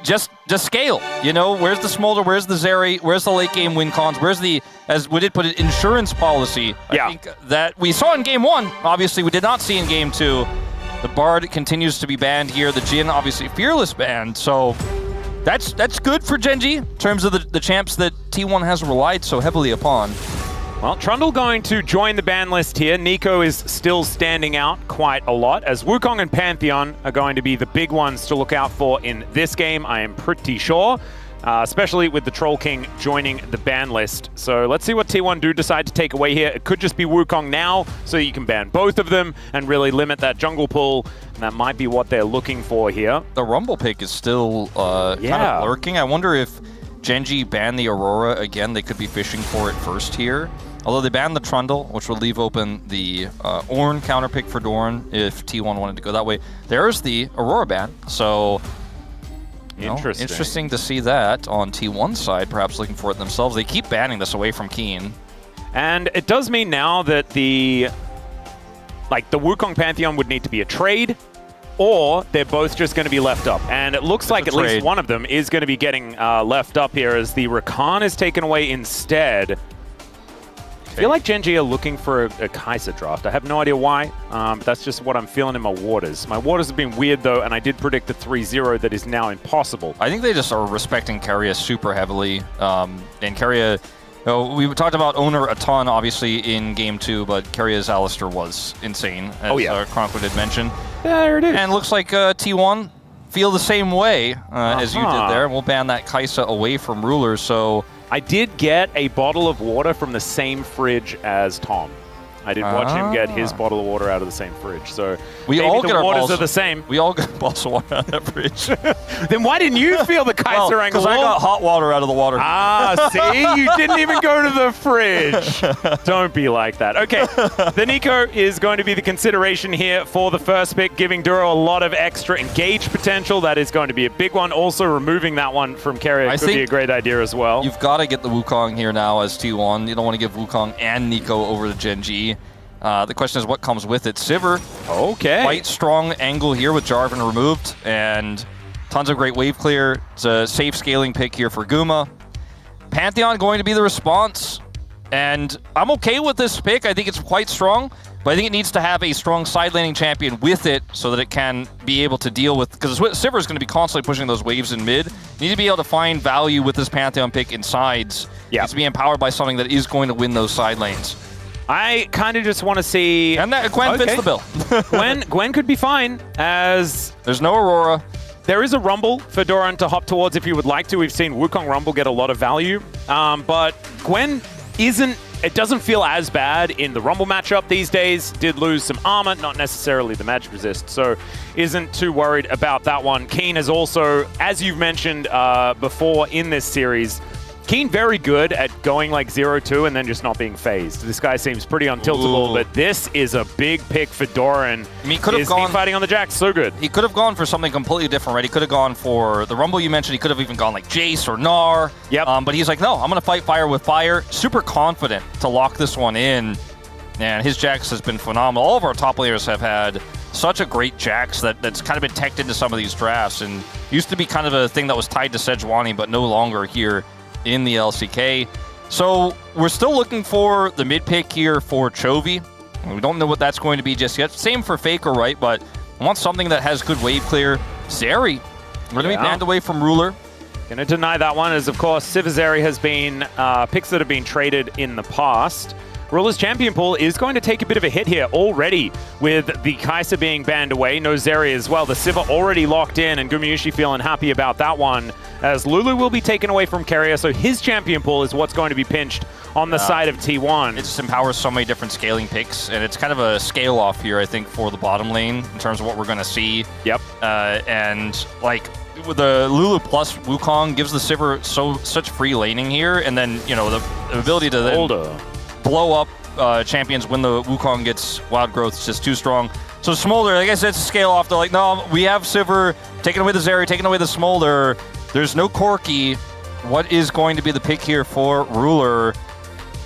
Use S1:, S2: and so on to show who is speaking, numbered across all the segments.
S1: just scale. You know, where's the Smolder? Where's the Zeri? Where's the late game win cons? Where's the, as we did put it, insurance policy? I think that we saw in game 1. Obviously, we did not see in game 2. The Bard continues to be banned here. The Jhin, obviously, Fearless banned. So that's good for Gen.G in terms of the champs that T1 has relied so heavily upon.
S2: Well, Trundle going to join the ban list here. Nico is still standing out quite a lot, as Wukong and Pantheon are going to be the big ones to look out for in this game, I am pretty sure. Especially with the Troll King joining the ban list. So let's see what T1 do decide to take away here. It could just be Wukong now, so you can ban both of them and really limit that jungle pull. And that might be what they're looking for here.
S1: The Rumble pick is still kind of lurking. I wonder if Gen.G banned the Aurora again, they could be fishing for it first here. Although they banned the Trundle, which will leave open the Ornn counter pick for Doran if T1 wanted to go that way. There's the Aurora ban, so interesting to see that on T1's side, perhaps looking for it themselves. They keep banning this away from Keen.
S2: And it does mean now that the Wukong Pantheon would need to be a trade, or they're both just going to be left up. And it looks like at least one of them is going to be getting left up here as the Rakan is taken away instead. I feel like Gen.G are looking for a Kai'Sa draft. I have no idea why, but that's just what I'm feeling in my waters. My waters have been weird, though, and I did predict the 3-0 that is now impossible.
S1: I think they just are respecting Keria super heavily. And Keria, we talked about Owner a ton, obviously, in Game 2, but Keria's Alistar was insane, as Chronicle did mention.
S2: There it is.
S1: And it looks like T1 feel the same way as you did there. We'll ban that Kai'Sa away from Ruler, so...
S2: I did get a bottle of water from the same fridge as Tom. I did watch him get his bottle of water out of the same fridge. So
S1: we all get our
S2: waters are the same.
S1: We all get bottles of water out of that fridge.
S2: Then why didn't you feel the Kai'Sa angle?
S1: Because I got hot water out of the water.
S2: Ah, see? You didn't even go to the fridge. Don't be like that. Okay, the Nico is going to be the consideration here for the first pick, giving Duro a lot of extra engage potential. That is going to be a big one. Also, removing that one from Keria could be a great idea as well.
S1: You've got to get the Wukong here now as T1. You don't want to give Wukong and Nico over to Gen.G. The question is what comes with it. Sivir, quite strong angle here with Jarvan removed, and tons of great wave clear. It's a safe scaling pick here for Guma. Pantheon going to be the response, and I'm okay with this pick. I think it's quite strong, but I think it needs to have a strong side laning champion with it so that it can be able to deal with, because Sivir is going to be constantly pushing those waves in mid. You need to be able to find value with this Pantheon pick in sides. It needs to be empowered by something that is going to win those side lanes.
S2: I kind of just want to see...
S1: And that Gwen fits the bill.
S2: Gwen could be fine, as...
S1: There's no Aurora.
S2: There is a Rumble for Doran to hop towards if you would like to. We've seen Wukong Rumble get a lot of value. But Gwen isn't... It doesn't feel as bad in the Rumble matchup these days. Did lose some armor, not necessarily the magic resist, so isn't too worried about that one. Keen is also, as you've mentioned before in this series, Keen very good at going like 0-2 and then just not being phased. This guy seems pretty untiltable, but this is a big pick for Doran.
S1: I mean, he could have gone
S2: fighting on the Jax, so good.
S1: He could have gone for something completely different, right? He could have gone for the Rumble you mentioned. He could have even gone like Jace or Gnar.
S2: Yep.
S1: But he's like, no, I'm going to fight fire with fire. Super confident to lock this one in. And his Jax has been phenomenal. All of our top players have had such a great Jax that's kind of been teched into some of these drafts, and used to be kind of a thing that was tied to Sejuani, but no longer here in the LCK. So we're still looking for the mid pick here for Chovy. We don't know what that's going to be just yet. Same for Faker, right? But I want something that has good wave clear. Zeri, we're going to be banned away from Ruler.
S2: Going to deny that one, as of course Sivir Zeri has been picks that have been traded in the past. Ruler's champion pool is going to take a bit of a hit here already with the Kai'Sa being banned away. No Zeri as well. The Sivir already locked in, and Gumayusi feeling happy about that one, as Lulu will be taken away from Keria, so his champion pool is what's going to be pinched on the side of T1.
S1: It just empowers so many different scaling picks, and it's kind of a scale off here, I think, for the bottom lane in terms of what we're going to see.
S2: Yep.
S1: And like with the Lulu plus Wukong gives the Sivir such free laning here, and then, you know, the ability to then blow up champions when the Wukong gets wild growth is just too strong. So Smolder, I guess it's a scale off. They're like, no, we have Sivir, taking away the Zeri, taking away the Smolder. There's no Corki. What is going to be the pick here for Ruler?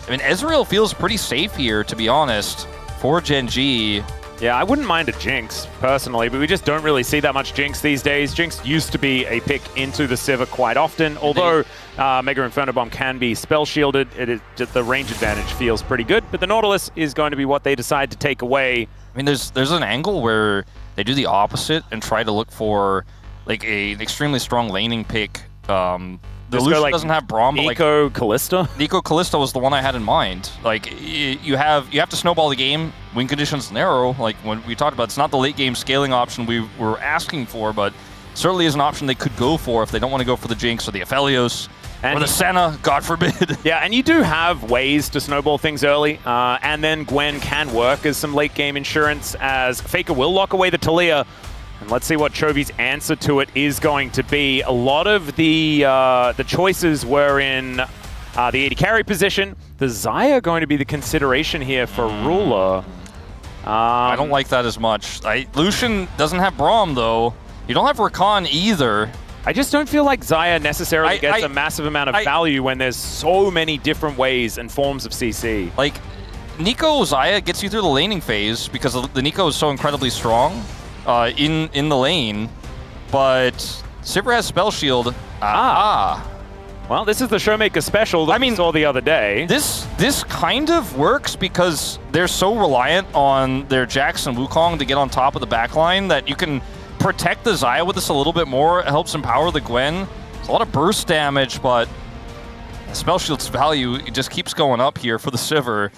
S1: I mean, Ezreal feels pretty safe here, to be honest, for Gen.G.
S2: Yeah, I wouldn't mind a Jinx, personally, but we just don't really see that much Jinx these days. Jinx used to be a pick into the Sivir quite often, although Mega Inferno Bomb can be spell shielded. The range advantage feels pretty good, but the Nautilus is going to be what they decide to take away.
S1: I mean, there's an angle where they do the opposite and try to look for like an extremely strong laning pick. The Lucian doesn't have Braum, but
S2: Nico Kalista?
S1: Nico Kalista was the one I had in mind. Like, you have to snowball the game. Win conditions narrow. Like, when we talked about, it's not the late game scaling option we were asking for, but certainly is an option they could go for if they don't want to go for the Jinx or the Aphelios or the Senna, God forbid.
S2: Yeah, and you do have ways to snowball things early, and then Gwen can work as some late game insurance, as Faker will lock away the Taliyah. And let's see what Chovy's answer to it is going to be. A lot of the choices were in the AD carry position. The Xayah going to be the consideration here for Ruler.
S1: I don't like that as much. Lucian doesn't have Braum, though. You don't have Rakan either.
S2: I just don't feel like Xayah necessarily gets a massive amount of value when there's so many different ways and forms of CC.
S1: Like, Nico Xayah gets you through the laning phase because the Nico is so incredibly strong. In the lane, but Sivir has Spell Shield.
S2: Well, this is the Showmaker special that we saw the other day.
S1: This kind of works because they're so reliant on their Jax and Wukong to get on top of the backline that you can protect the Xayah with this a little bit more. It helps empower the Gwen. It's a lot of burst damage, but Spell Shield's value, it just keeps going up here for the Sivir.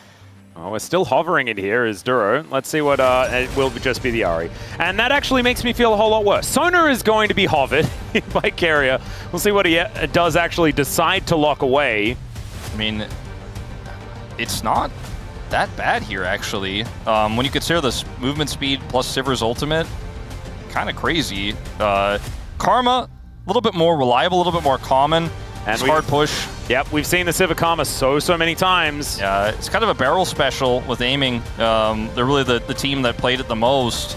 S2: Oh, we're still hovering it here as Duro. Let's see what it will just be the Ahri. And that actually makes me feel a whole lot worse. Sonar is going to be hovered by Keria. We'll see what he does actually decide to lock away.
S1: I mean, it's not that bad here, actually. When you consider this movement speed plus Sivir's ultimate, kind of crazy. Karma, a little bit more reliable, a little bit more common. And hard push.
S2: Yep, we've seen the Sivir Karma so many times.
S1: Yeah, it's kind of a barrel special with aiming. They're really the team that played it the most.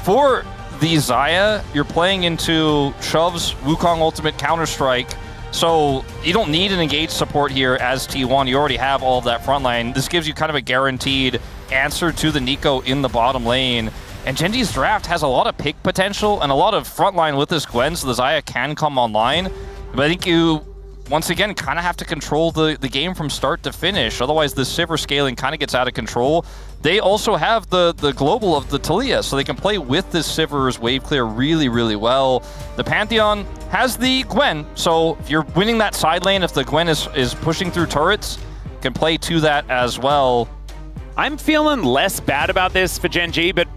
S1: For the Xayah, you're playing into Shoves, Wukong Ultimate, Counter-Strike, so you don't need an engaged support here as T1. You already have all of that front line. This gives you kind of a guaranteed answer to the Nico in the bottom lane. And Gen.G's draft has a lot of pick potential and a lot of front line with this Gwen, so the Xayah can come online. But I think you, once again, kind of have to control the game from start to finish. Otherwise, the Sivir scaling kind of gets out of control. They also have the global of the Taliyah, so they can play with this Sivir's wave clear really, really well. The Pantheon has the Gwen, so if you're winning that side lane, if the Gwen is pushing through turrets, can play to that as well.
S2: I'm feeling less bad about this for Gen.G, but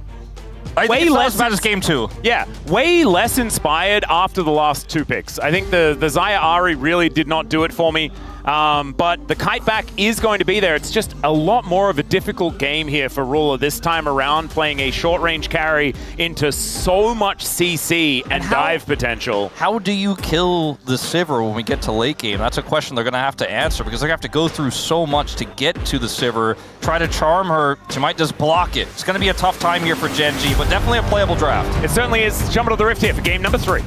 S1: I think it's less bad as game 2.
S2: Yeah, way less inspired after the last 2 picks. I think the Xayah Ahri really did not do it for me. But the kite back is going to be there. It's just a lot more of a difficult game here for Ruler this time around, playing a short-range carry into so much CC and dive potential.
S1: How do you kill the Sivir when we get to late game? That's a question they're going to have to answer because they're going to have to go through so much to get to the Sivir, try to charm her. She might just block it. It's going to be a tough time here for Gen.G, but definitely a playable draft.
S2: It certainly is. Jump into the Rift here for game number 3.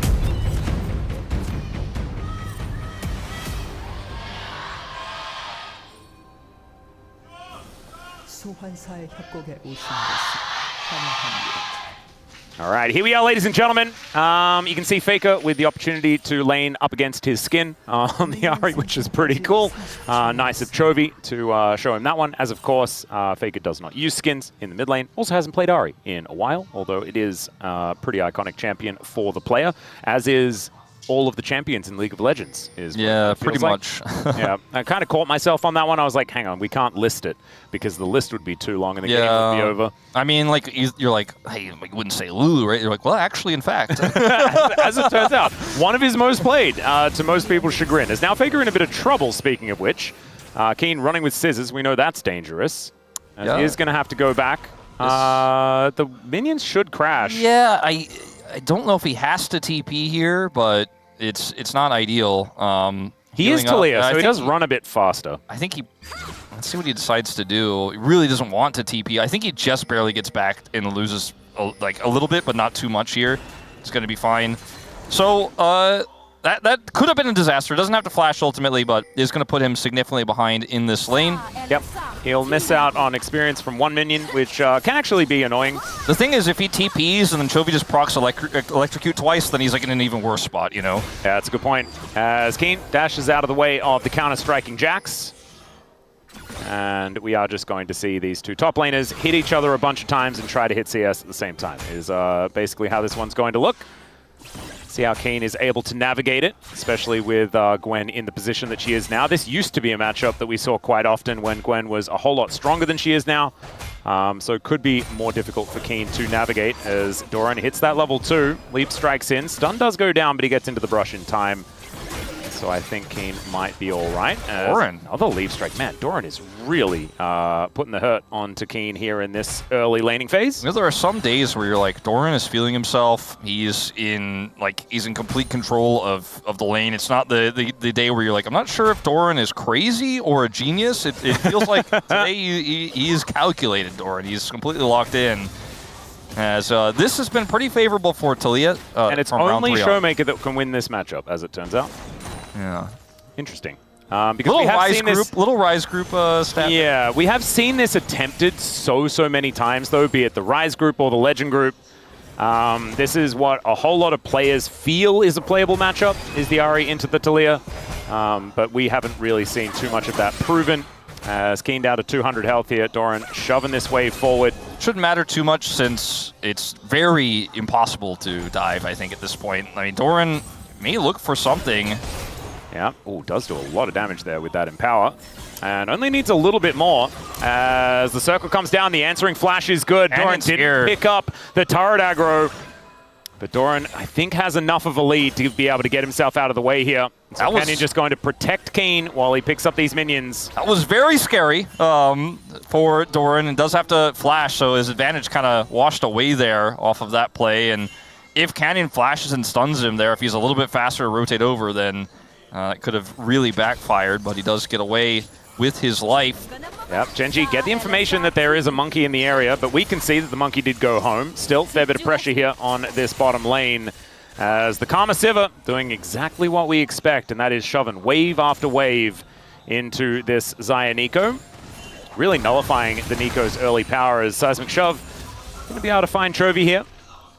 S2: All right, here we are, ladies and gentlemen. You can see Faker with the opportunity to lane up against his skin on the Ahri, which is pretty cool. Nice of Chovy to show him that one, as of course, Faker does not use skins in the mid lane. Also hasn't played Ahri in a while, although it is a pretty iconic champion for the player, as is all of the champions in League of Legends.
S1: Yeah, pretty much.
S2: Yeah, I kind of caught myself on that one. I was like, hang on, we can't list it because the list would be too long and the game would be over.
S1: I mean, like, you're like, hey, you wouldn't say Lulu, right? You're like, well, actually, in fact.
S2: As it turns out, one of his most played, to most people's chagrin. Is now Faker in a bit of trouble, speaking of which. Keen running with scissors, we know that's dangerous. He is going to have to go back. The minions should crash.
S1: Yeah, I don't know if he has to TP here, but it's not ideal.
S2: He is Taliyah, so he does run a bit faster.
S1: I think he... Let's see what he decides to do. He really doesn't want to TP. I think he just barely gets back and loses like a little bit, but not too much here. It's going to be fine. So That could have been a disaster. Doesn't have to flash ultimately, but is going to put him significantly behind in this lane.
S2: Yep. He'll miss out on experience from one minion, which can actually be annoying.
S1: The thing is, if he TPs and then Chovy just procs electrocute twice, then he's like in an even worse spot, you know?
S2: Yeah, that's a good point. As Keen dashes out of the way of the counter-striking Jax. And we are just going to see these two top laners hit each other a bunch of times and try to hit CS at the same time, is basically how this one's going to look. See how Keen is able to navigate it, especially with Gwen in the position that she is now. This used to be a matchup that we saw quite often when Gwen was a whole lot stronger than she is now. So it could be more difficult for Keen to navigate as Doran hits that level 2. Leap strikes in. Stun does go down, but he gets into the brush in time. So I think Keen might be all right.
S1: Doran.
S2: Another leap strike. Man, Doran is really putting the hurt onto Keen here in this early laning phase.
S1: You know, there are some days where you're like, Doran is feeling himself. He's in complete control of the lane. It's not the day where you're like, I'm not sure if Doran is crazy or a genius. It feels like today he is calculated, Doran. He's completely locked in. As this has been pretty favorable for Taliyah.
S2: And it's only Showmaker that can win this matchup, as it turns out.
S1: Yeah.
S2: Interesting. Because we have seen this
S1: little Rise group stat.
S2: Yeah, we have seen this attempted so many times, though, be it the Rise group or the Legend group. This is what a whole lot of players feel is a playable matchup, is the Ahri into the Taliyah. But we haven't really seen too much of that proven. As Keen down to 200 health here, Doran shoving this wave forward.
S1: Shouldn't matter too much since it's very impossible to dive, I think, at this point. I mean, Doran may look for something.
S2: Yeah, oh, does do a lot of damage there with that Empower. And only needs a little bit more. As the circle comes down, the answering flash is good. Doran didn't pick up the turret aggro. But Doran, I think, has enough of a lead to be able to get himself out of the way here. So Canyon just going to protect Keen while he picks up these minions.
S1: That was very scary for Doran, and does have to flash, so his advantage kind of washed away there off of that play. And if Canyon flashes and stuns him there, if he's a little bit faster to rotate over, then it could have really backfired, but he does get away with his life.
S2: Yep, Gen.G get the information that there is a monkey in the area, but we can see that the monkey did go home. Still, fair bit of pressure here on this bottom lane as the Karma Sivir doing exactly what we expect, and that is shoving wave after wave into this Xayah Neeko. Really nullifying the Neeko's early power as Seismic Shove going to be able to find Chovy here.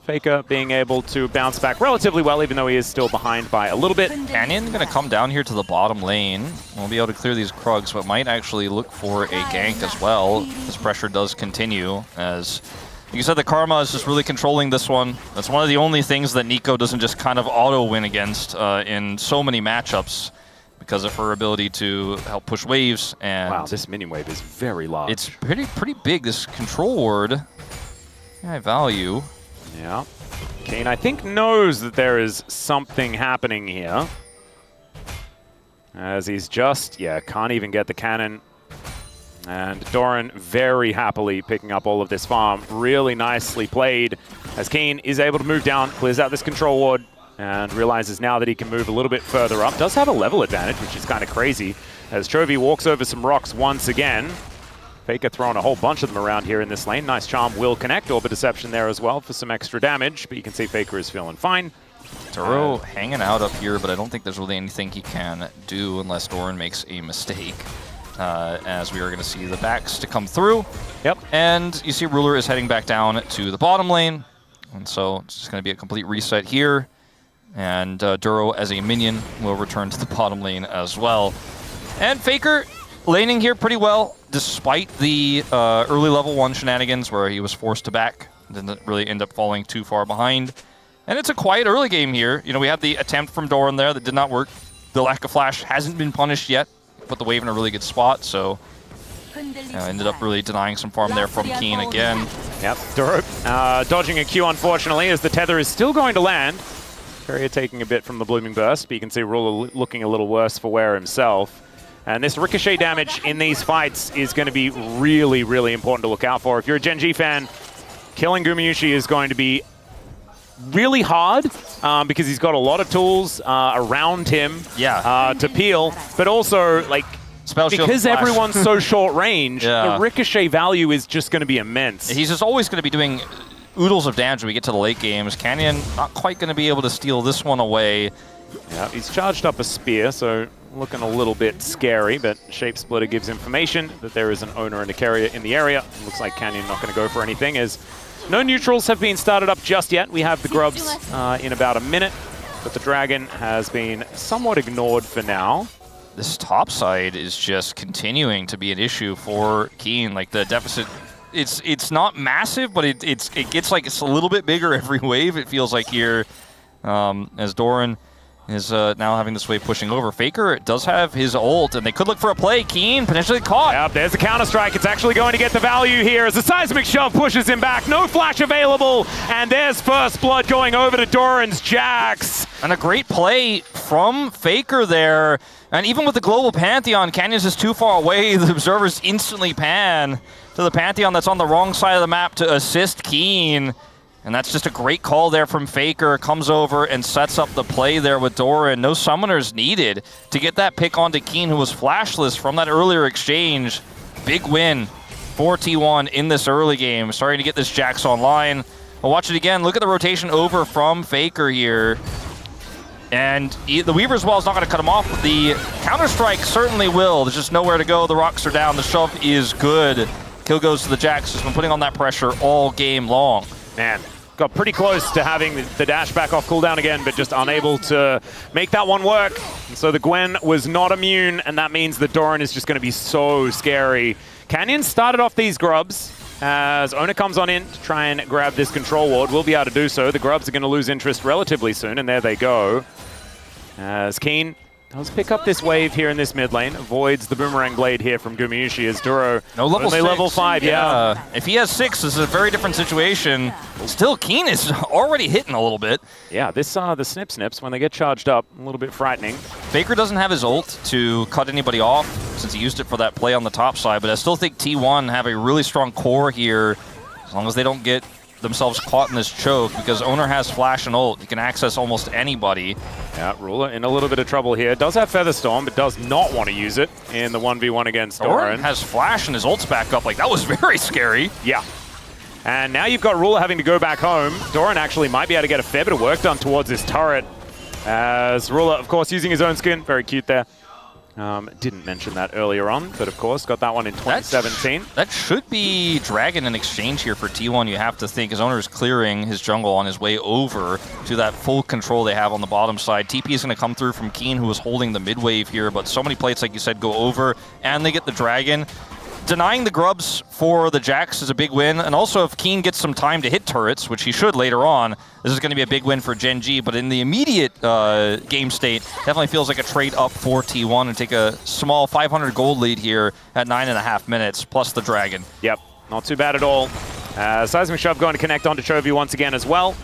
S2: Faker being able to bounce back relatively well, even though he is still behind by a little bit.
S1: Canyon going to come down here to the bottom lane. Won't be able to clear these Krugs, but might actually look for a gank as well. This pressure does continue, as you said, the Karma is just really controlling this one. That's one of the only things that Neeko doesn't just kind of auto-win against in so many matchups, because of her ability to help push waves. And
S2: wow, this minion wave is very large.
S1: It's pretty big, this control ward. High value.
S2: Yeah. Keen, I think, knows that there is something happening here. As he's just, can't even get the cannon. And Doran very happily picking up all of this farm. Really nicely played. As Keen is able to move down, clears out this control ward, and realizes now that he can move a little bit further up. Does have a level advantage, which is kind of crazy. As Chovy walks over some rocks once again. Faker throwing a whole bunch of them around here in this lane. Nice charm will connect. Orb of Deception there as well for some extra damage, but you can see Faker is feeling fine.
S1: Turo hanging out up here, but I don't think there's really anything he can do unless Doran makes a mistake. As we are going to see the backs to come through.
S2: Yep.
S1: And you see Ruler is heading back down to the bottom lane. And so it's just going to be a complete reset here. And Duro as a minion will return to the bottom lane as well. And Faker laning here pretty well, despite the early level 1 shenanigans where he was forced to back. Didn't really end up falling too far behind. And it's a quiet early game here. You know, we had the attempt from Doran there that did not work. The lack of flash hasn't been punished yet. Put the wave in a really good spot, so ended up really denying some farm there from Keen again.
S2: Yep, Duro dodging a Q, unfortunately, as the tether is still going to land. Courier taking a bit from the Blooming Burst, but you can see Ruler looking a little worse for wear himself. And this ricochet damage in these fights is going to be really, really important to look out for. If you're a Gen.G fan, killing Gumayusi is going to be really hard because he's got a lot of tools around him to peel, but also, like, because everyone's so short range, the ricochet value is just going to be immense.
S1: He's just always going to be doing oodles of damage when we get to the late games. Canyon not quite going to be able to steal this one away.
S2: Yeah, he's charged up a spear, so looking a little bit scary, but Shape Splitter gives information that there is an owner and a carrier in the area. It looks like Canyon not going to go for anything, as no neutrals have been started up just yet. We have the grubs in about a minute, but the dragon has been somewhat ignored for now.
S1: This top side is just continuing to be an issue for Keen. Like, the deficit, it's not massive, but it gets like it's a little bit bigger every wave, it feels like here, as Doran is now having this wave pushing over. Faker does have his ult, and they could look for a play. Keen potentially caught.
S2: Yep, there's the counter-strike. It's actually going to get the value here as the seismic shove pushes him back. No flash available, and there's first blood going over to Doran's Jax.
S1: And a great play from Faker there. And even with the global Pantheon, Canyon's is too far away. The observers instantly pan to the Pantheon that's on the wrong side of the map to assist Keen. And that's just a great call there from Faker. Comes over and sets up the play there with Doran. No summoners needed to get that pick onto Keen, who was flashless from that earlier exchange. Big win for T1 in this early game. Starting to get this Jax online. I'll watch it again. Look at the rotation over from Faker here. And the Weaver's Wall is not going to cut him off. The Counter-Strike certainly will. There's just nowhere to go. The rocks are down. The shove is good. Kill goes to the Jax. Has been putting on that pressure all game long.
S2: Man, got pretty close to having the dash back off cooldown again, but just unable to make that one work. And so the Gwen was not immune, and that means that Doran is just going to be so scary. Canyon started off these grubs. As Ona comes on in to try and grab this control ward, will be able to do so. The grubs are going to lose interest relatively soon, and there they go. As Keen does pick up this wave here in this mid lane, avoids the boomerang blade here from Gumayusi as Duro.
S1: No level
S2: only
S1: 6.
S2: level 5, yeah.
S1: If he has 6, this is a very different situation. Still, Keen is already hitting a little bit.
S2: Yeah, this the snips, when they get charged up, a little bit frightening.
S1: Faker doesn't have his ult to cut anybody off since he used it for that play on the top side, but I still think T1 have a really strong core here, as long as they don't get themselves caught in this choke, because Owner has flash and ult. You can access almost anybody.
S2: Yeah, Ruler in a little bit of trouble here. Does have Featherstorm, but does not want to use it in the 1v1 against Doran.
S1: Has flash and his ult's back up. Like, that was very scary.
S2: Yeah. And now you've got Ruler having to go back home. Doran actually might be able to get a fair bit of work done towards this turret. As Ruler, of course, using his own skin. Very cute there. Didn't mention that earlier on, but of course got that one in 2017.
S1: That should be Dragon in exchange here for T1, you have to think. His owner is clearing his jungle on his way over to that full control they have on the bottom side. TP is going to come through from Keen, who was holding the mid wave here, but so many plates, like you said, go over, and they get the Dragon. Denying the grubs for the Jax is a big win, and also if Keen gets some time to hit turrets, which he should later on, this is going to be a big win for Gen.G, but in the immediate game state, definitely feels like a trade up for T1 and take a small 500 gold lead here at 9.5 minutes, plus the Dragon.
S2: Yep, not too bad at all. Seismic Shove going to connect onto Chovy once again as well.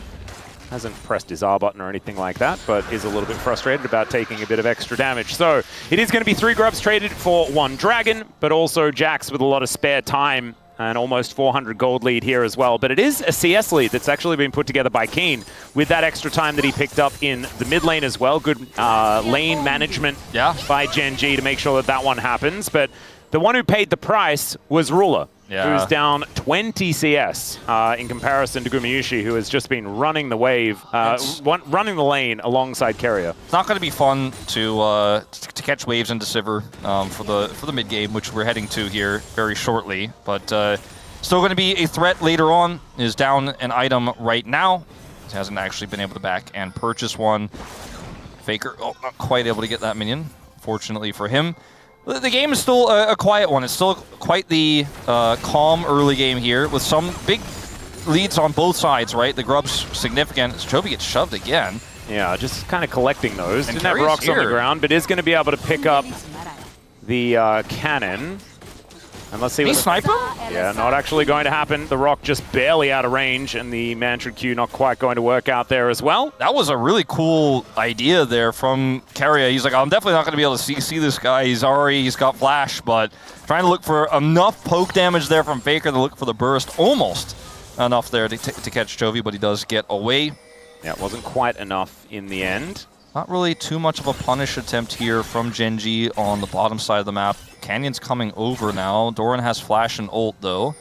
S2: Hasn't pressed his R button or anything like that, but is a little bit frustrated about taking a bit of extra damage. So it is going to be 3 grubs traded for 1 Dragon, but also Jax with a lot of spare time and almost 400 gold lead here as well. But it is a CS lead that's actually been put together by Keen with that extra time that he picked up in the mid lane as well. Good lane management by Gen.G to make sure that that one happens. But the one who paid the price was Ruler. Who's down 20 CS in comparison to Gumayusi, who has just been running the wave, running the lane alongside Carrier.
S1: It's not going to be fun to catch waves into Sivir for the mid game, which we're heading to here very shortly. But still going to be a threat later on. Is down an item right now. He hasn't actually been able to back and purchase one. Faker, not quite able to get that minion, fortunately for him. The game is still a quiet one. It's still quite the calm early game here with some big leads on both sides, right? The grub's significant. Chovy gets shoved again.
S2: Yeah, just kind of collecting those.
S1: And
S2: didn't have rocks on the ground, but is going to be able to pick up the cannon. And let's see what
S1: sniper?
S2: Yeah, not actually going to happen. The rock just barely out of range, and the Mantra Q not quite going to work out there as well.
S1: That was a really cool idea there from Carrier. He's like, I'm definitely not going to be able to see this guy. He's got flash, but trying to look for enough poke damage there from Faker to look for the burst. Almost enough there to catch Chovy, but he does get away.
S2: Yeah, it wasn't quite enough in the end.
S1: Not really too much of a punish attempt here from Gen.G on the bottom side of the map. Canyon's coming over now. Doran has flash and ult, though.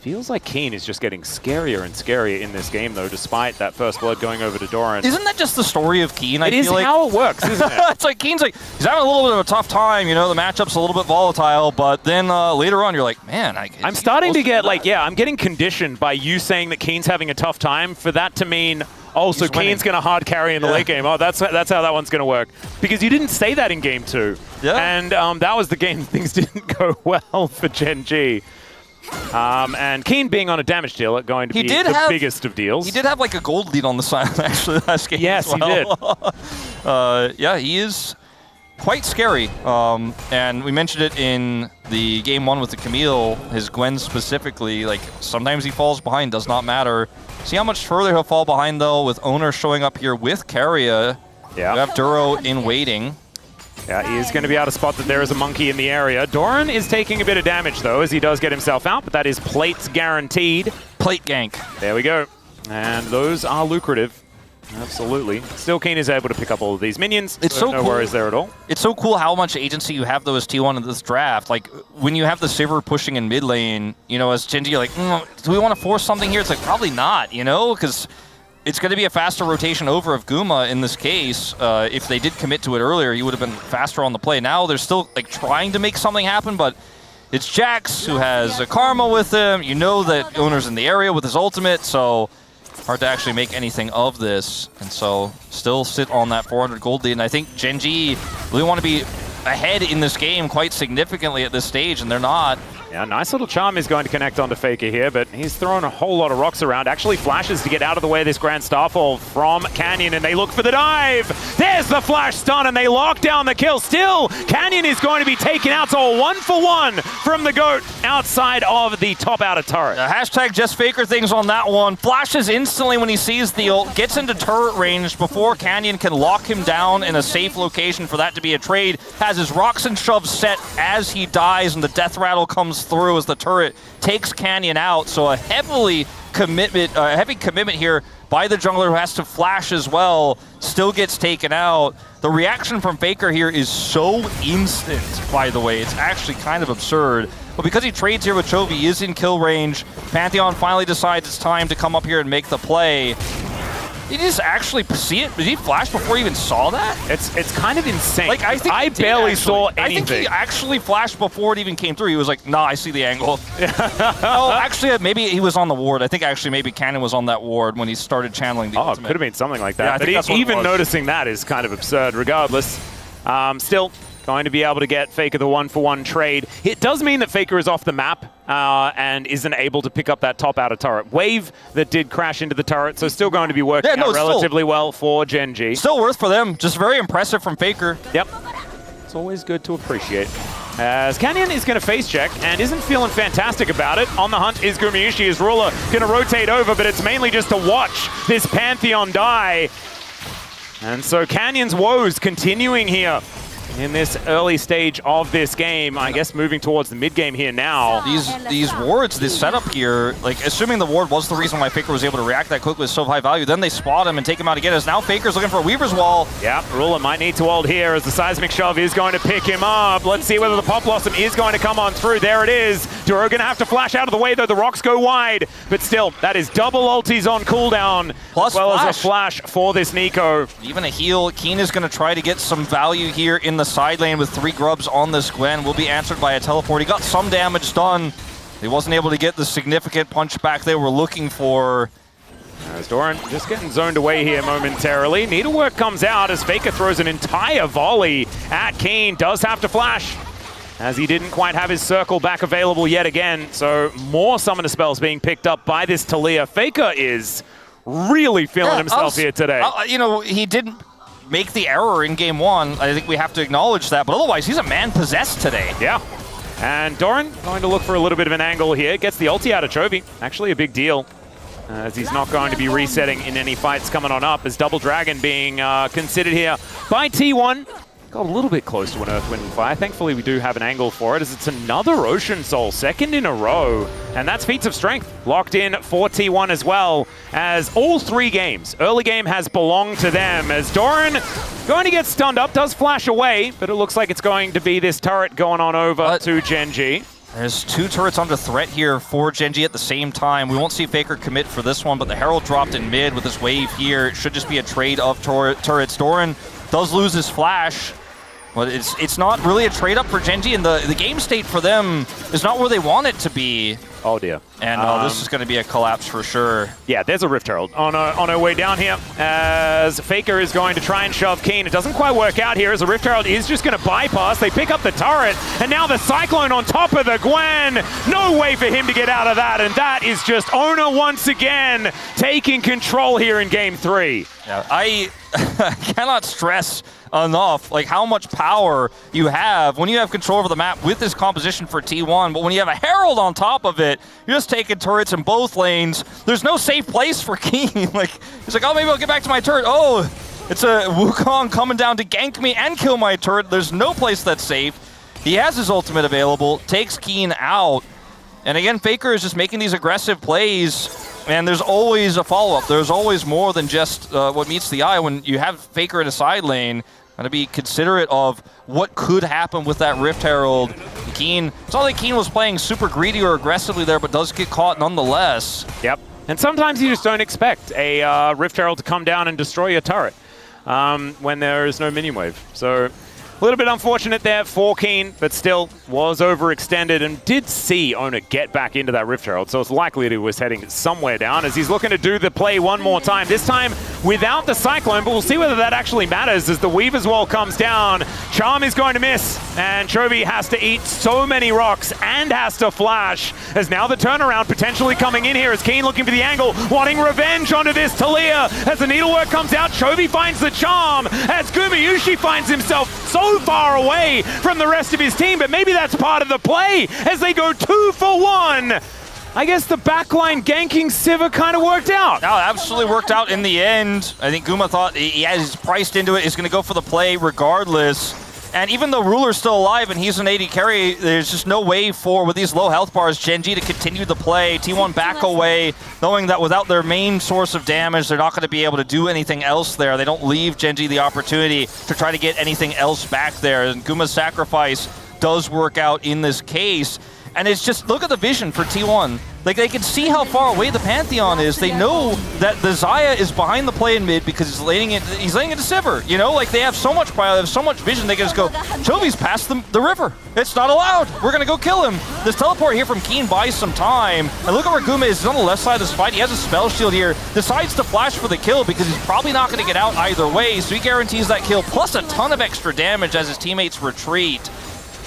S2: Feels like Keen is just getting scarier and scarier in this game, though, despite that first blood going over to Doran.
S1: Isn't that just the story of Keen?
S2: It is how it works, isn't it?
S1: It's like Keen's like, he's having a little bit of a tough time, you know, the matchup's a little bit volatile, but then later on you're like, man,
S2: I'm starting to get like, yeah, I'm getting conditioned by you saying that Keen's having a tough time for that to mean, oh, so Keen's going to hard carry in the late game. Oh, that's how that one's going to work. Because you didn't say that in game 2.
S1: Yeah.
S2: And that was the game things didn't go well for Gen.G. And Keen being on a damage deal going to be the biggest of deals.
S1: He did have like a gold lead on the side actually last game.
S2: Yes,
S1: as well.
S2: he did.
S1: Yeah, he is quite scary. And we mentioned it in the game 1 with the Camille, his Gwen specifically. Like sometimes he falls behind, does not matter. See how much further he'll fall behind though with Owner showing up here with Carria.
S2: Yeah.
S1: We have Duro in waiting.
S2: Yeah, he is going to be able to spot that there is a monkey in the area. Doran is taking a bit of damage, though, as he does get himself out, but that is plates guaranteed.
S1: Plate gank.
S2: There we go. And those are lucrative. Absolutely. Still, Keen is able to pick up all of these minions.
S1: It's so
S2: no
S1: cool.
S2: worries there at all.
S1: It's so cool how much agency you have, though, as T1 in this draft. Like, when you have the Sivir pushing in mid lane, you know, as Gen.G, you're like, do we want to force something here? It's like, probably not, you know, because it's going to be a faster rotation over of Guma in this case. If they did commit to it earlier, he would have been faster on the play. Now they're still like trying to make something happen, but it's Jax who has a Karma with him. You know that Owner's in the area with his ultimate, so hard to actually make anything of this. And so still sit on that 400 gold lead. And I think Gen.G really want to be ahead in this game quite significantly at this stage, and they're not.
S2: Yeah, nice little charm is going to connect onto Faker here, but he's thrown a whole lot of rocks around. Actually flashes to get out of the way of this Grand Starfall from Canyon, and they look for the dive. There's the flash stun, and they lock down the kill. Still, Canyon is going to be taken out, so a 1-for-1 from the GOAT outside of the top outer turret.
S1: Hashtag just Faker things on that one. Flashes instantly when he sees the ult, gets into turret range before Canyon can lock him down in a safe location for that to be a trade. Has his rocks and shoves set as he dies, and the death rattle comes through as the turret takes Canyon out. So a heavy commitment here by the jungler, who has to flash as well, still gets taken out. The reaction from Faker here is so instant, by the way. It's actually kind of absurd. But because he trades here with Chovy, he is in kill range. Pantheon finally decides it's time to come up here and make the play. Did he just actually see it? Did he flash before he even saw that?
S2: It's kind of insane.
S1: Like, I
S2: barely saw anything.
S1: I think he actually flashed before it even came through. He was like, nah, I see the angle. Oh, actually, maybe he was on the ward. I think actually maybe Cannon was on that ward when he started channeling the ultimate.
S2: It could have been something like that.
S1: Yeah,
S2: but even noticing that is kind of absurd regardless. Still going to be able to get Faker the 1-for-1 trade. It does mean that Faker is off the map and isn't able to pick up that top outer turret. Wave that did crash into the turret, so still going to be working out relatively well for Gen.G.
S1: Still worth for them. Just very impressive from Faker.
S2: Yep. It's always good to appreciate. As Canyon is going to face check and isn't feeling fantastic about it. On the hunt is Gumayushi. His ruler going to rotate over, but it's mainly just to watch this Pantheon die. And so Canyon's woes continuing here in this early stage of this game. I guess moving towards the mid-game here now.
S1: These wards, this setup here, like assuming the ward was the reason why Faker was able to react that quickly with so high value, then they spot him and take him out again, as now Faker's looking for a Weaver's Wall.
S2: Yeah, Ruler might need to ult here as the Seismic Shove is going to pick him up. Let's see whether the Pop Blossom is going to come on through. There it is. Duro going to have to flash out of the way, though. The rocks go wide, but still, that is double ultis on cooldown,
S1: plus
S2: as well as a flash for this Nico.
S1: Even a heal. Keen is going to try to get some value here in the side lane with 3 grubs on this Gwen. Will be answered by a teleport. He got some damage done. He wasn't able to get the significant punch back they were looking for.
S2: As Doran just getting zoned away here momentarily. Needlework comes out as Faker throws an entire volley at Keen. Does have to flash, as he didn't quite have his circle back available yet again. So more summoner spells being picked up by this Talia. Faker is really feeling himself here today.
S1: You know, he didn't make the error in game 1. I think we have to acknowledge that, but otherwise he's a man possessed today.
S2: Yeah. And Doran going to look for a little bit of an angle here. Gets the ulti out of Chovy. Actually a big deal, as he's not going to be resetting in any fights coming on up, as Double Dragon being considered here by T1. Got a little bit close to an Earth, Wind, and Fire. Thankfully, we do have an angle for it, as it's another Ocean Soul, second in a row. And that's Feats of Strength locked in for T1 as well, as all 3 games, early game has belonged to them, as Doran going to get stunned up, does flash away, but it looks like it's going to be this turret going on over to Gen.G.
S1: There's 2 turrets under threat here for Gen.G at the same time. We won't see Faker commit for this one, but the Herald dropped in mid with this wave here. It should just be a trade of turrets. Doran does lose his flash, but it's not really a trade up for Gen.G, and the game state for them is not where they want it to be.
S2: Oh dear.
S1: And this is going to be a collapse for sure.
S2: Yeah, there's a Rift Herald on our way down here as Faker is going to try and shove Keen. It doesn't quite work out here as the Rift Herald is just going to bypass. They pick up the turret, and now the Cyclone on top of the Gwen. No way for him to get out of that, and that is just Ona once again taking control here in Game 3.
S1: Yeah, I cannot stress enough like how much power you have when you have control over the map with this composition for T1, but when you have a Herald on top of it, you're just taking turrets in both lanes. There's no safe place for Keen. Like, he's like, oh, maybe I'll get back to my turret. Oh, it's a Wukong coming down to gank me and kill my turret. There's no place that's safe. He has his ultimate available, takes Keen out, and again, Faker is just making these aggressive plays. And there's always a follow-up. There's always more than just what meets the eye. When you have Faker in a side lane, gotta be considerate of what could happen with that Rift Herald. Keen, it's not like Keen was playing super greedy or aggressively there, but does get caught nonetheless.
S2: Yep. And sometimes you just don't expect a Rift Herald to come down and destroy your turret when there is no minion wave. So a little bit unfortunate there for Keen, but still was overextended and did see Ona get back into that Rift Herald, so it's likely that he was heading somewhere down as he's looking to do the play one more time, this time without the Cyclone, but we'll see whether that actually matters as the Weaver's Wall comes down. Charm is going to miss, and Chovy has to eat so many rocks and has to flash, as now the turnaround potentially coming in here as Keen looking for the angle, wanting revenge onto this Talia. As the needlework comes out, Chovy finds the Charm, as Gumayushi finds himself so far away from the rest of his team, but maybe that's part of the play as they go 2 for 1. I guess the backline ganking Sivir kind of worked out.
S1: No, it absolutely worked out in the end. I think Guma thought he has priced into it, he's going to go for the play regardless. And even though Ruler's still alive and he's an AD carry, there's just no way for, with these low health bars, Gen.G to continue the play. T1 back away, knowing that without their main source of damage, they're not going to be able to do anything else there. They don't leave Gen.G the opportunity to try to get anything else back there. And Guma's sacrifice does work out in this case. And it's just, look at the vision for T1. Like, they can see how far away the Pantheon is. They know that the Xayah is behind the play in mid because he's laying it to Sivir. You know, like, they have so much power, they have so much vision, they can just go, Chovy's past the river. It's not allowed. We're going to go kill him. This teleport here from Keen buys some time. And look at where Guma is. He's on the left side of this fight. He has a spell shield here. Decides to flash for the kill because he's probably not going to get out either way. So he guarantees that kill, plus a ton of extra damage as his teammates retreat.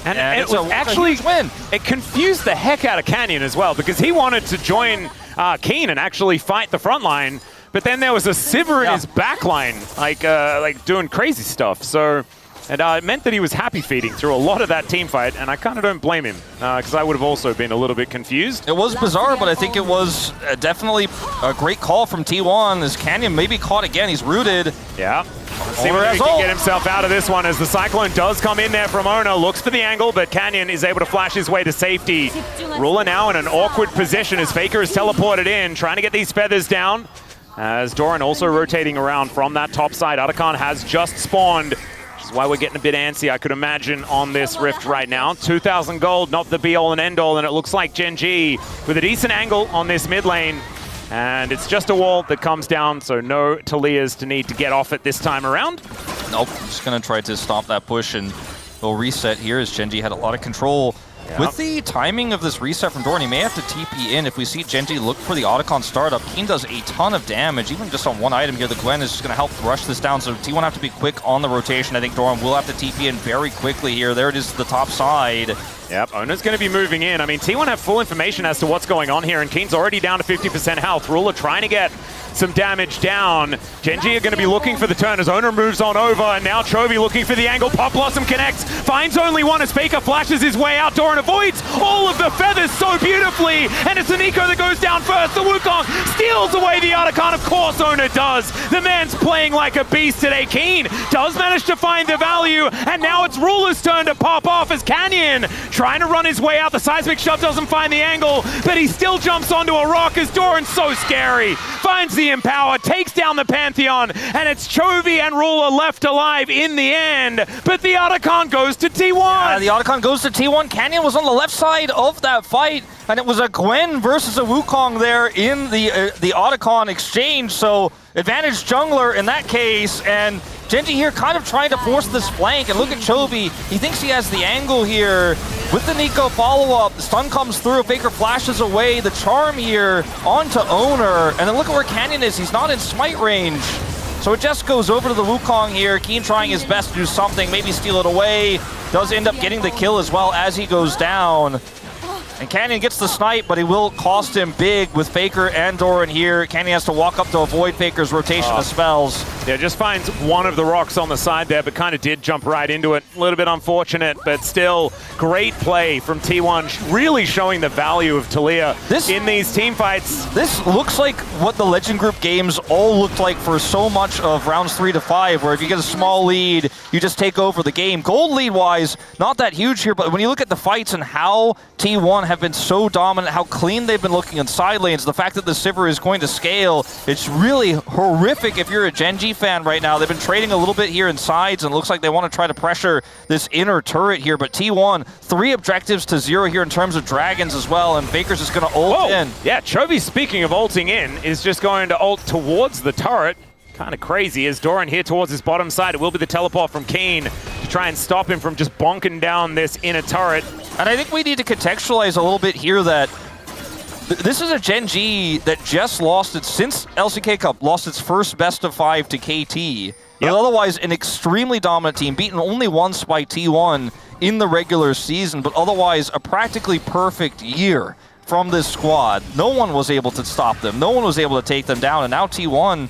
S2: And it was actually, it confused the heck out of Canyon as well, because he wanted to join Keen and actually fight the front line, but then there was a Sivir in his back line, like doing crazy stuff. So, and it meant that he was happy feeding through a lot of that team fight, and I kind of don't blame him, because I would have also been a little bit confused.
S1: It was bizarre, but I think it was definitely a great call from T1, as Canyon maybe caught again. He's rooted.
S2: Yeah. Let's see whether he can get himself out of this one as the Cyclone does come in there from Ona, looks for the angle, but Canyon is able to flash his way to safety. Ruler now in an awkward position as Faker is teleported in, trying to get these feathers down. As Doran also rotating around from that top side. Otacon has just spawned, which is why we're getting a bit antsy, I could imagine, on this Rift right now. 2,000 gold, not the be-all and end-all, and it looks like Gen.G with a decent angle on this mid lane. And it's just a wall that comes down, so no Talias to need to get off it this time around.
S1: Nope, just going to try to stop that push, and we'll reset here as Gen.G had a lot of control. Yep. With the timing of this reset from Doran, he may have to TP in. If we see Gen.G look for the Otacon startup, Keen does a ton of damage, even just on one item here. The Gwen is just going to help rush this down, so T1 have to be quick on the rotation. I think Doran will have to TP in very quickly here. There it is, the top side.
S2: Yep, Ona's going to be moving in. I mean, T1 have full information as to what's going on here, and Keen's already down to 50% health. Ruler trying to get some damage down. Gen.G are going to be looking for the turn as Ona moves on over, and now Chovy looking for the angle. Pop Blossom connects, finds only one as Faker flashes his way out. Doran avoids all of the feathers so beautifully, and it's the Nico that goes down first. The Wukong steals away the Otacon. Of course Ona does. The man's playing like a beast today. Keen does manage to find the value, and now it's Ruler's turn to pop off as Canyon trying to run his way out. The seismic shove doesn't find the angle, but he still jumps onto a rock as Doran's so scary. Finds the Empower, takes down the Pantheon, and it's Chovy and Ruler left alive in the end. But the Otacon goes to T1.
S1: Yeah, the Otacon goes to T1. Canyon was on the left side of that fight, and it was a Gwen versus a Wukong there in the Otacon exchange. So advantage jungler in that case, and Gen.G here kind of trying to force this flank, and look at Chovy. He thinks he has the angle here with the Nico follow-up. The stun comes through, Faker flashes away, the charm here onto Owner, and then look at where Canyon is. He's not in smite range. So it just goes over to the Wukong here. Keen trying his best to do something, maybe steal it away. Does end up getting the kill as well as he goes down. And Canyon gets the snipe, but it will cost him big with Faker and Doran here. Canyon has to walk up to avoid Faker's rotation of spells.
S2: Yeah, just finds one of the rocks on the side there, but kind of did jump right into it. A little bit unfortunate, but still great play from T1, really showing the value of Taliyah in these team fights.
S1: This looks like what the Legend Group games all looked like for so much of rounds 3 to 5, where if you get a small lead, you just take over the game. Gold lead-wise, not that huge here, but when you look at the fights and how T1 have been so dominant, how clean they've been looking in side lanes, the fact that the Sivir is going to scale, it's really horrific if you're a Gen.G fan right now. They've been trading a little bit here in sides, and looks like they want to try to pressure this inner turret here, but T1, 3 objectives to 0 here in terms of dragons as well, and Faker's just going to ult in.
S2: Yeah, Chovy, speaking of ulting in, is just going to ult towards the turret. Kind of crazy as Doran here towards his bottom side. It will be the teleport from Keen to try and stop him from just bonking down this inner turret.
S1: And I think we need to contextualize a little bit here that this is a Gen.G that just lost it since LCK Cup, lost its first best of 5 to KT. But otherwise an extremely dominant team, beaten only once by T1 in the regular season, but otherwise a practically perfect year from this squad. No one was able to stop them. No one was able to take them down, and now T1,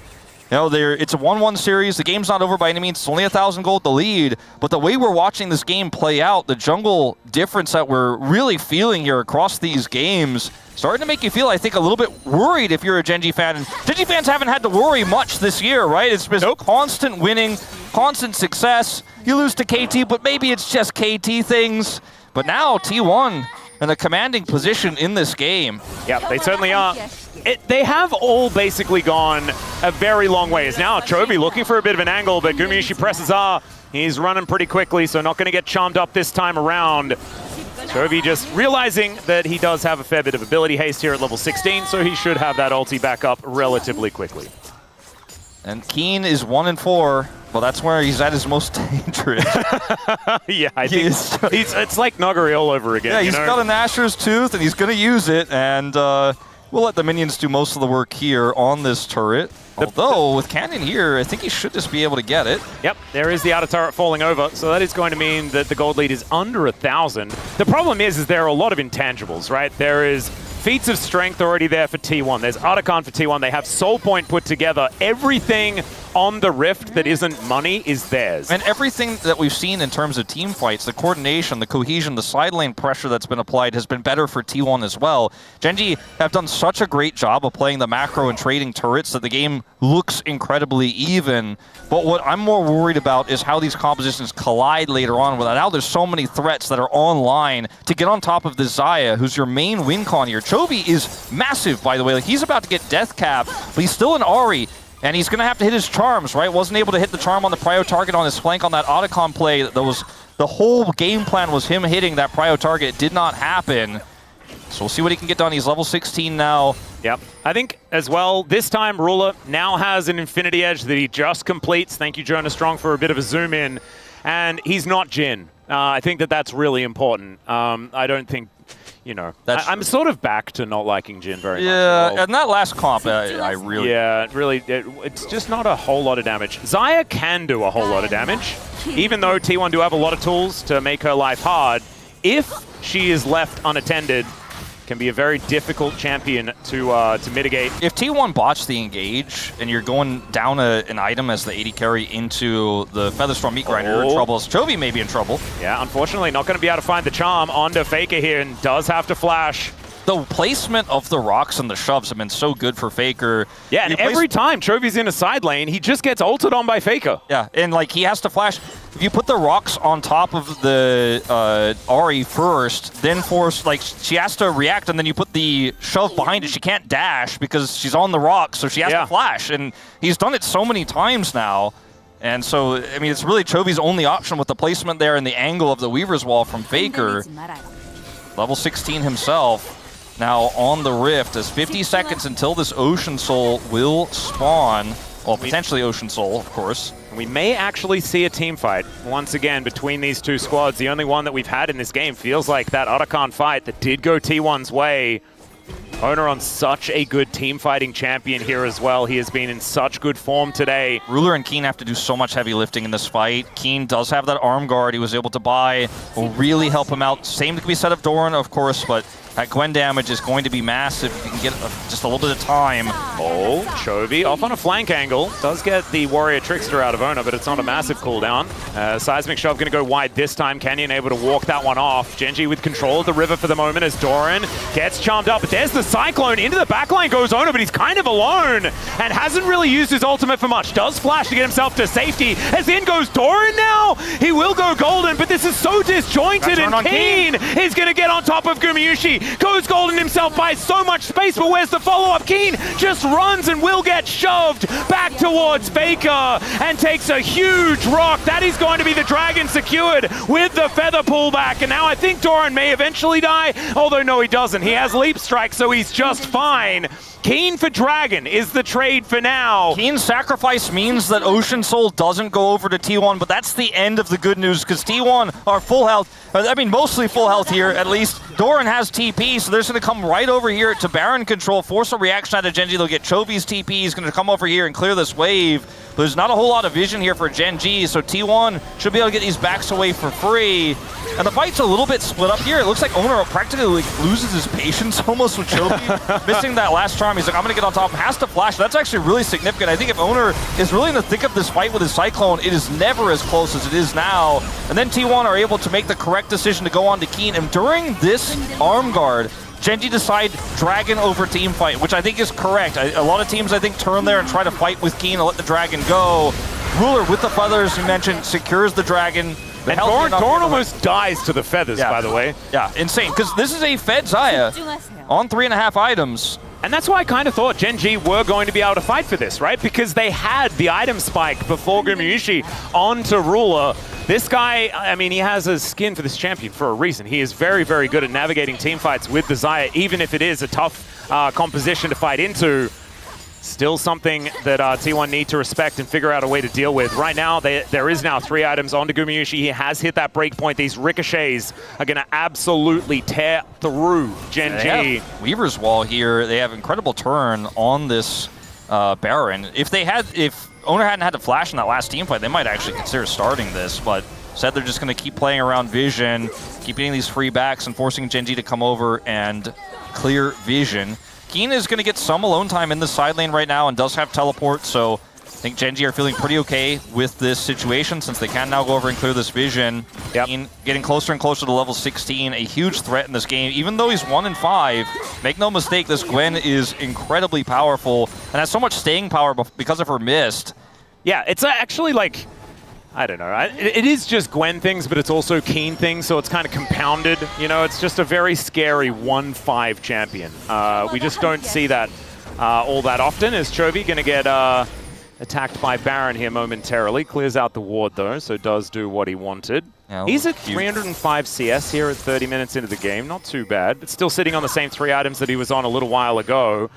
S1: you know, it's a 1-1 series. The game's not over by any means. It's only 1,000 gold the lead. But the way we're watching this game play out, the jungle difference that we're really feeling here across these games, starting to make you feel, I think, a little bit worried if you're a Gen.G fan. And Gen.G fans haven't had to worry much this year, right? It's been constant winning, constant success. You lose to KT, but maybe it's just KT things. But now T1 in a commanding position in this game.
S2: Yeah, they certainly are. They have all basically gone a very long ways. Now Chovy looking for a bit of an angle, but Gumayusi presses R. He's running pretty quickly, so not going to get charmed up this time around. Chovy just realizing that he does have a fair bit of ability haste here at level 16, so he should have that ulti back up relatively quickly.
S1: And Keen is 1-4. Well, that's where he's at his most dangerous.
S2: Yeah, I think it's like Nuggery all over again.
S1: Yeah, he's got an Asher's Tooth, and he's going to use it, and we'll let the minions do most of the work here on this turret. Although, with Canyon here, I think he should just be able to get it.
S2: Yep, there is the outer turret falling over, so that is going to mean that the gold lead is under 1,000. The problem is there are a lot of intangibles, right? There is feats of strength already there for T1. There's Otacon for T1. They have Soul Point put together. Everything on the Rift that isn't money is theirs.
S1: And everything that we've seen in terms of team fights, the coordination, the cohesion, the side lane pressure that's been applied has been better for T1 as well. Gen.G have done such a great job of playing the macro and trading turrets that the game looks incredibly even. But what I'm more worried about is how these compositions collide later on. Now there's so many threats that are online to get on top of the Xayah, who's your main win con here. Chovy is massive, by the way. Like, he's about to get death cap, but he's still an Ahri. And he's going to have to hit his charms, right? Wasn't able to hit the charm on the prio target on his flank on that Otacon play. That was the whole game plan was him hitting that prio target. It did not happen. So we'll see what he can get done. He's level 16 now.
S2: Yep. I think as well, this time Ruler now has an Infinity Edge that he just completes. Thank you, Jonah Strong, for a bit of a zoom in. And he's not Jhin. I think that that's really important. I don't think, you know, I'm sort of back to not liking Jhin very much.
S1: Yeah, and that last comp, I really...
S2: Yeah, it's just not a whole lot of damage. Xayah can do a whole lot of damage, even though T1 do have a lot of tools to make her life hard. If she is left unattended, can be a very difficult champion to mitigate.
S1: If T1 botch the engage and you're going down an item as the AD carry into the Featherstorm Meat Grinder, you're in trouble. Chovy may be in trouble.
S2: Yeah, unfortunately not going to be able to find the charm onto Faker here and does have to flash.
S1: the placement of the rocks and the shoves have been so good for Faker.
S2: Yeah, and every time Chovy's in a side lane, he just gets ulted on by Faker.
S1: Yeah, and like he has to flash. If you put the rocks on top of the Ahri first, then force, like, she has to react, and then you put the shove behind it. She can't dash because she's on the rocks, so she has to flash. And he's done it so many times now. And so, I mean, it's really Chovy's only option with the placement there and the angle of the Weaver's Wall from Faker. Level 16 himself now on the Rift as 50 seconds until this Ocean Soul will spawn. Well, potentially Ocean Soul, of course.
S2: We may actually see a team fight once again between these two squads. The only one that we've had in this game feels like that Otacon fight that did go T1's way. Owner on such a good team fighting champion here as well. He has been in such good form today.
S1: Ruler and Keen have to do so much heavy lifting in this fight. Keen does have that arm guard he was able to buy. Will really help him out. Same can be said of Doran, of course, but that Gwen damage is going to be massive if you can get just a little bit of time.
S2: Oh, Chovy off on a flank angle. Does get the Warrior Trickster out of Ona, but it's not a massive cooldown. Seismic Shove going to go wide this time. Canyon able to walk that one off. Gen.G with control of the river for the moment as Doran gets charmed up. But there's the Cyclone. Into the backline goes Ona, but he's kind of alone and hasn't really used his ultimate for much. Does flash to get himself to safety. As in goes Doran now. He will go golden, but this is so disjointed, and Keen is going to get on top of Gumayusi. Goes golden himself, buys so much space, but where's the follow-up? Keen just runs and will get shoved back towards Faker and takes a huge rock. That is going to be the Dragon secured with the feather pullback. And now I think Doran may eventually die, although no, he doesn't. He has Leap Strike, so he's just fine. Keen for Dragon is the trade for now.
S1: Keen's sacrifice means that Ocean Soul doesn't go over to T1, but that's the end of the good news because T1 are full health. I mean, mostly full health here, at least. Doran has TP, so they're just going to come right over here to Baron control, force a reaction out of Gen.G. They'll get Chovy's TP. He's going to come over here and clear this wave. But there's not a whole lot of vision here for Gen.G, so T1 should be able to get these backs away for free. And the fight's a little bit split up here. It looks like Owner practically loses his patience almost with Chovy. Missing that last charm. He's like, I'm going to get on top. Has to flash. That's actually really significant. I think if Owner is really in the thick of this fight with his Cyclone, it is never as close as it is now. And then T1 are able to make the correct decision to go on to Keen. And during this arm guard, Gen.G decide Dragon over team fight, which I think is correct. A lot of teams, I think, turn there and try to fight with Keen and let the Dragon go. Ruler with the feathers, you mentioned, secures the Dragon.
S2: And Doran almost dies to the feathers, by the way.
S1: Yeah, insane, because this is a Fed Xayah on 3.5 items.
S2: And that's why I kind of thought Gen.G were going to be able to fight for this, right? Because they had the item spike before Gumayusi onto Ruler. This guy, I mean, he has a skin for this champion for a reason. He is very, very good at navigating team fights with the Xayah, even if it is a tough composition to fight into. Still something that T1 need to respect and figure out a way to deal with. Right now, there is now 3 items onto Gumayusi. He has hit that break point. These ricochets are going to absolutely tear through Gen.G.
S1: Weaver's Wall here. They have incredible turn on this Baron. If Owner hadn't had to flash in that last team fight, they might actually consider starting this, but instead they're just going to keep playing around vision, keep getting these free backs and forcing Gen.G to come over and clear vision. Keen is going to get some alone time in the side lane right now and does have teleport, so I think Gen.G are feeling pretty okay with this situation since they can now go over and clear this vision. Keen getting closer and closer to level 16, a huge threat in this game. Even though he's 1-5, make no mistake, this Gwen is incredibly powerful and has so much staying power because of her mist.
S2: Yeah, it's actually like, I don't know. It is just Gwen things, but it's also Keen things, so it's kind of compounded. You know, it's just a very scary 1-5 champion. We just don't see that all that often. Is Chovy going to get attacked by Baron here momentarily? Clears out the ward, though, so does do what he wanted. Yeah, he's at 305 CS here at 30 minutes into the game. Not too bad, but still sitting on the same 3 items that he was on a little while ago.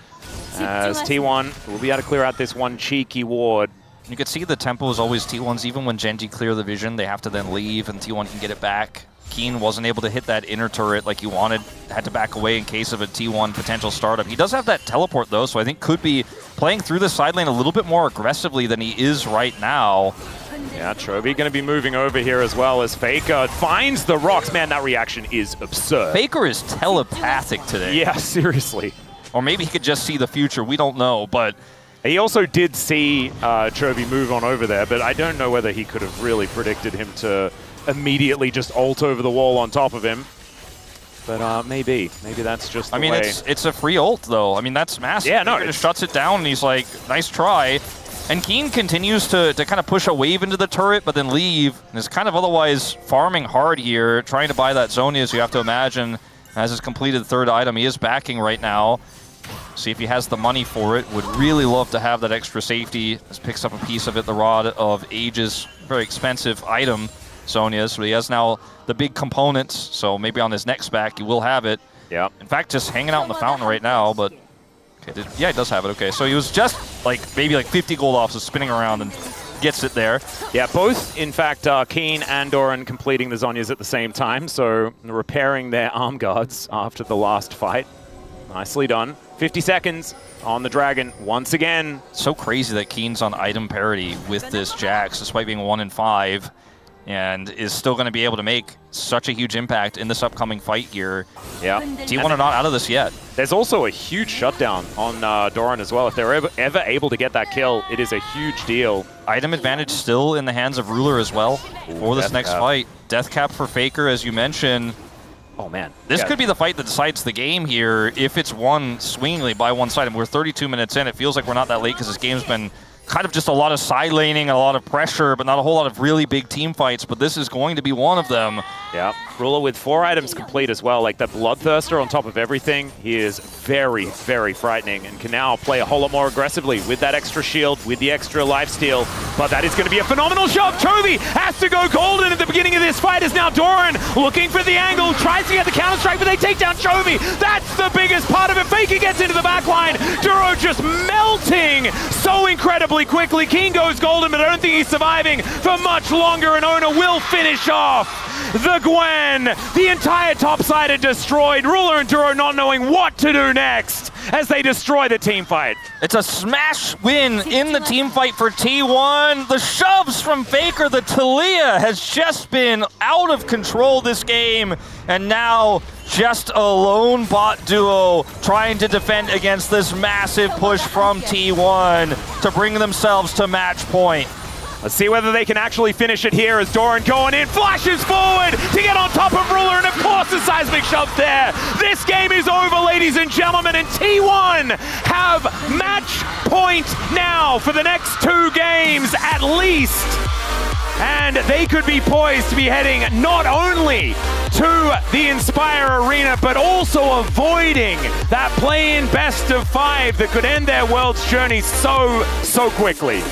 S2: As T1 will be able to clear out this one cheeky ward.
S1: You can see the tempo is always T1's. Even when Gen.G clear the vision, they have to then leave and T1 can get it back. Keen wasn't able to hit that inner turret like he wanted, had to back away in case of a T1 potential startup. He does have that teleport though, so I think could be playing through the side lane a little bit more aggressively than he is right now.
S2: Yeah, Chovy going to be moving over here as well as Faker finds the rocks. Man, that reaction is absurd.
S1: Faker is telepathic today.
S2: Yeah, seriously.
S1: Or maybe he could just see the future, we don't know, but
S2: he also did see Chovy move on over there, but I don't know whether he could have really predicted him to immediately just ult over the wall on top of him. But maybe that's just the way.
S1: I mean, it's a free ult, though. I mean, that's massive.
S2: Yeah, no.
S1: He just shuts it down, and he's like, nice try. And Keen continues to kind of push a wave into the turret, but then leave, and is kind of otherwise farming hard here, trying to buy that Zhonya, so you have to imagine, as he's completed the third item, he is backing right now. See if he has the money for it. Would really love to have that extra safety. Just picks up a piece of it, the Rod of Ages, very expensive item, Zhonya's. So he has now the big components, so maybe on his next back he will have it.
S2: Yeah.
S1: In fact, just hanging out in the fountain right now, but okay, yeah, he does have it. Okay, so he was just maybe 50 gold off, so spinning around and gets it there.
S2: Yeah, both, in fact, Keen and Doran completing the Zhonyas at the same time, so repairing their arm guards after the last fight. Nicely done. 50 seconds on the Dragon once again.
S1: So crazy that Keen's on item parity with this Jax, despite being 1 in 5, and is still going to be able to make such a huge impact in this upcoming fight here.
S2: Yeah.
S1: T1 are not out of this yet.
S2: There's also a huge shutdown on Doran as well. If they're ever able to get that kill, it is a huge deal.
S1: Item advantage still in the hands of Ruler as well for this next fight. Death cap for Faker, as you mentioned.
S2: Oh, man.
S1: This could be the fight that decides the game here if it's won swingingly by one side. And we're 32 minutes in. It feels like we're not that late because this game's been kind of just a lot of side laning and a lot of pressure, but not a whole lot of really big team fights. But this is going to be one of them.
S2: Yeah. Ruler with 4 items complete as well. Like that Bloodthirster on top of everything. He is very, very frightening and can now play a whole lot more aggressively with that extra shield, with the extra lifesteal. But that is going to be a phenomenal shot. Chovy has to go golden at the beginning of this fight as now Doran looking for the angle, tries to get the counter-strike, but they take down Chovy. That's the biggest part of it. Faker gets into the back line. Duro just melting so incredibly quickly. Keen goes golden, but I don't think he's surviving for much longer, and Ona will finish off the Gwen. The entire top side are destroyed. Ruler and Duro not knowing what to do next as they destroy the team fight.
S1: It's a smash win in the team fight for T1. The shoves from Faker, the Talia has just been out of control this game, and now just a lone bot duo trying to defend against this massive push from T1 to bring themselves to match point.
S2: Let's see whether they can actually finish it here as Doran going in, flashes forward to get on top of Ruler, and of course the seismic shove there. This game is over, ladies and gentlemen, and T1 have match point now for the next 2 games at least. And they could be poised to be heading not only to the Inspire Arena, but also avoiding that play-in best of 5 that could end their world's journey so quickly.